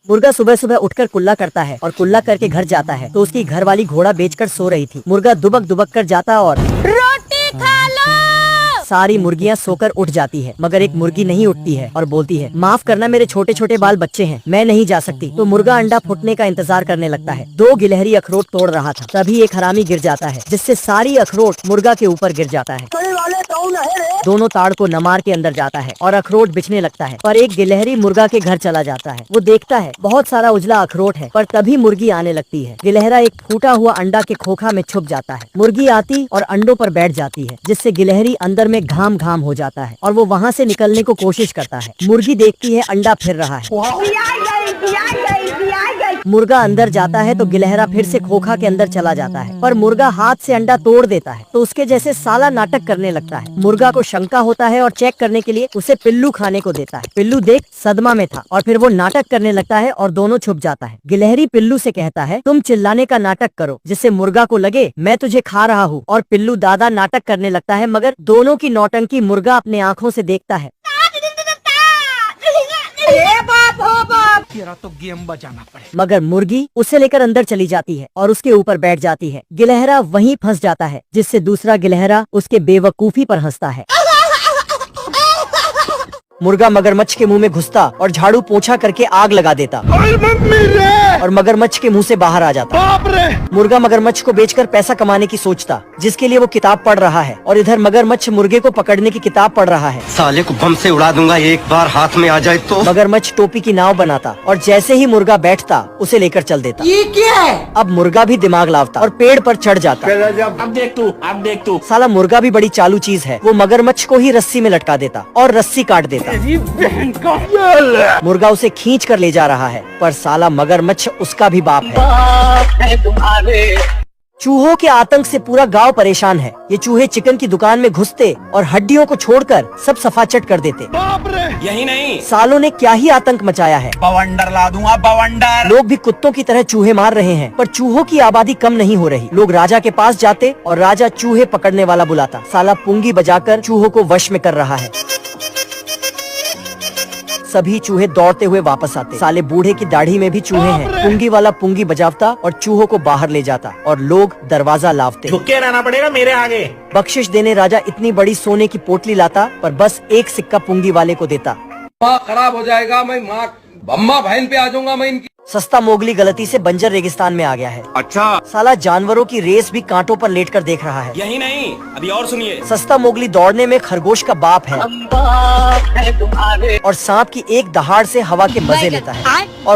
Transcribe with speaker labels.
Speaker 1: मुर्गा सुबह सुबह उठकर कुल्ला करता है और कुल्ला करके घर जाता है तो उसकी घरवाली घोड़ा बेचकर सो रही थी। मुर्गा दुबक दुबक कर जाता और
Speaker 2: रोटी खा लो।
Speaker 1: सारी मुर्गियां सोकर उठ जाती है, मगर एक मुर्गी नहीं उठती है और बोलती है, माफ करना मेरे छोटे छोटे बाल बच्चे हैं, मैं नहीं जा सकती। तो मुर्गा अंडा फूटने का इंतजार करने लगता है। 2 गिलहरी अखरोट तोड़ रहा था, तभी एक हरामी गिर जाता है, जिससे सारी अखरोट मुर्गा के ऊपर गिर जाता है। दोनों ताड़ को नमार के अंदर जाता है और अखरोट बिछने लगता है, पर एक गिलहरी मुर्गा के घर चला जाता है। वो देखता है बहुत सारा उजला अखरोट है, पर तभी मुर्गी आने लगती है। गिलहरा एक फूटा हुआ अंडा के खोखा में छुप जाता है। मुर्गी आती और अंडों पर बैठ जाती है, जिससे गिलहरी अंदर में घाम घाम हो जाता है और वो वहाँ से निकलने को कोशिश करता है। मुर्गी देखती है अंडा फिर रहा है। मुर्गा अंदर जाता है तो गिलहरा फिर से खोखा के अंदर चला जाता है, पर मुर्गा हाथ से अंडा तोड़ देता है तो उसके जैसे साला नाटक करने लगता है। मुर्गा को शंका होता है और चेक करने के लिए उसे पिल्लू खाने को देता है। पिल्लू देख सदमा में था और फिर वो नाटक करने लगता है और दोनों छुप जाता है। गिलहरी पिल्लू से कहता है, तुम चिल्लाने का नाटक करो जिससे मुर्गा को लगे मैं तुझे खा रहा हूँ। और पिल्लू दादा नाटक करने लगता है, मगर दोनों की नौटंकी मुर्गा अपने आँखों से देखता है।
Speaker 3: तेरा तो गेम बचाना पड़े।
Speaker 1: मगर मुर्गी उसे लेकर अंदर चली जाती है और उसके ऊपर बैठ जाती है। गिलहरा वहीं फंस जाता है, जिससे दूसरा गिलहरा उसके बेवकूफी पर हंसता है। मुर्गा मगरमच्छ के मुंह में घुसता और झाड़ू पोंछा करके आग लगा देता और मगरमच्छ के मुंह से बाहर आ जाता।
Speaker 3: बाप रे!
Speaker 1: मुर्गा मगरमच्छ को बेचकर पैसा कमाने की सोचता, जिसके लिए वो किताब पढ़ रहा है, और इधर मगरमच्छ मुर्गे को पकड़ने की किताब पढ़ रहा है।
Speaker 4: साले को बम से उड़ा दूंगा एक बार हाथ में आ जाए तो।
Speaker 1: मगरमच्छ टोपी की नाव बनाता और जैसे ही मुर्गा बैठता उसे लेकर चल देता।
Speaker 3: ये क्या है?
Speaker 1: अब मुर्गा भी दिमाग लावता और पेड़ पर चढ़ जाता।
Speaker 3: अब देख तू।
Speaker 1: साला मुर्गा भी बड़ी चालू चीज है, वो मगरमच्छ को ही रस्सी में लटका देता और रस्सी काट देता। मुर्गा उसे खींच कर ले जा रहा है, पर साला मगरमच्छ उसका भी बाप है। चूहों के आतंक से पूरा गांव परेशान है। ये चूहे चिकन की दुकान में घुसते और हड्डियों को छोड़कर सब सफाचट कर देते।
Speaker 3: बाप रे!
Speaker 5: यही नहीं,
Speaker 1: सालों ने क्या ही आतंक मचाया है।
Speaker 5: बवंडर ला दूंगा, बवंडर।
Speaker 1: लोग भी कुत्तों की तरह चूहे मार रहे हैं, पर चूहों की आबादी कम नहीं हो रही। लोग राजा के पास जाते और राजा चूहे पकड़ने वाला बुलाता। साला पुंगी बजाकर चूहों को वश में कर रहा है। सभी चूहे दौड़ते हुए वापस आते। साले बूढ़े की दाढ़ी में भी चूहे हैं। पुंगी वाला पुंगी बजावता और चूहों को बाहर ले जाता और लोग दरवाजा लावते।
Speaker 5: झुके रहना पड़ेगा मेरे आगे।
Speaker 1: बख्शिश देने राजा इतनी बड़ी सोने की पोटली लाता, पर बस एक सिक्का पुंगी वाले को देता।
Speaker 6: माँ खराब हो जाएगा, मैं माँ बम्मा बहन पे आ जाऊंगा मैं इनकी।
Speaker 1: सस्ता मोगली गलती से बंजर रेगिस्तान में आ गया है।
Speaker 5: अच्छा,
Speaker 1: साला जानवरों की रेस भी कांटों पर लेटकर देख रहा है।
Speaker 5: यही नहीं, अभी और सुनिए।
Speaker 1: सस्ता मोगली दौड़ने में खरगोश का बाप है और सांप की एक दहाड़ से हवा के मजे लेता है और